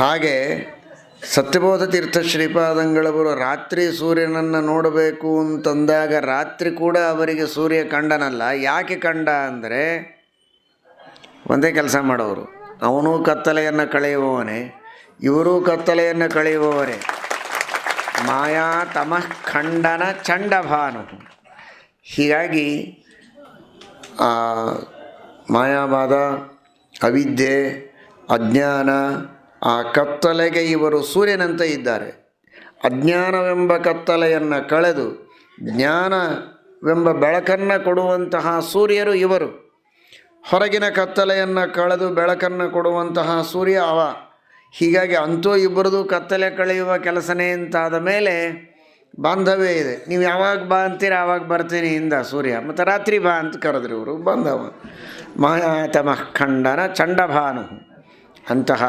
ಹಾಗೆ ಸತ್ಯಬೋಧ ತೀರ್ಥ ಶ್ರೀಪಾದಂಗಳವರು ರಾತ್ರಿ ಸೂರ್ಯನನ್ನು ನೋಡಬೇಕು ಅಂತಂದಾಗ ರಾತ್ರಿ ಕೂಡ ಅವರಿಗೆ ಸೂರ್ಯ ಕಂಡನಲ್ಲ. ಯಾಕೆ ಕಂಡ ಅಂದರೆ ಒಂದೇ ಕೆಲಸ ಮಾಡೋರು, ಅವನೂ ಕತ್ತಲೆಯನ್ನು ಕಳೆಯುವವನೇ, ಇವರೂ ಕತ್ತಲೆಯನ್ನು ಕಳೆಯುವವರೇ. ಮಾಯಾ ತಮಃ ಖಂಡನ ಚಂಡಭಾನು. ಹೀಗಾಗಿ ಮಾಯಾವಾದ, ಅವಿದ್ಯೆ, ಅಜ್ಞಾನ, ಆ ಕತ್ತಲೆಗೆ ಇವರು ಸೂರ್ಯನಂತೆ ಇದ್ದಾರೆ. ಅಜ್ಞಾನವೆಂಬ ಕತ್ತಲೆಯನ್ನು ಕಳೆದು ಜ್ಞಾನವೆಂಬ ಬೆಳಕನ್ನು ಕೊಡುವಂತಹ ಸೂರ್ಯರು ಇವರು. ಹೊರಗಿನ ಕತ್ತಲೆಯನ್ನು ಕಳೆದು ಬೆಳಕನ್ನು ಕೊಡುವಂತಹ ಸೂರ್ಯ ಅವ. ಹೀಗಾಗಿ ಅಂತೂ ಇಬ್ಬರದು ಕತ್ತಲೆ ಕಳೆಯುವ ಕೆಲಸನೇ ಅಂತಾದ ಮೇಲೆ ಬಾಂಧವ್ಯ ಇದೆ. ನೀವು ಯಾವಾಗ ಬಾ ಅಂತೀರ ಆವಾಗ ಬರ್ತೀನಿ ಇಂದ ಸೂರ್ಯ. ಮತ್ತು ರಾತ್ರಿ ಬಾ ಅಂತ ಕರೆದ್ರು ಇವರು, ಬಂದವ. ಮಾಯಾತಮಃ ಖಂಡನ ಚಂಡಭಾನು. ಅಂತಹ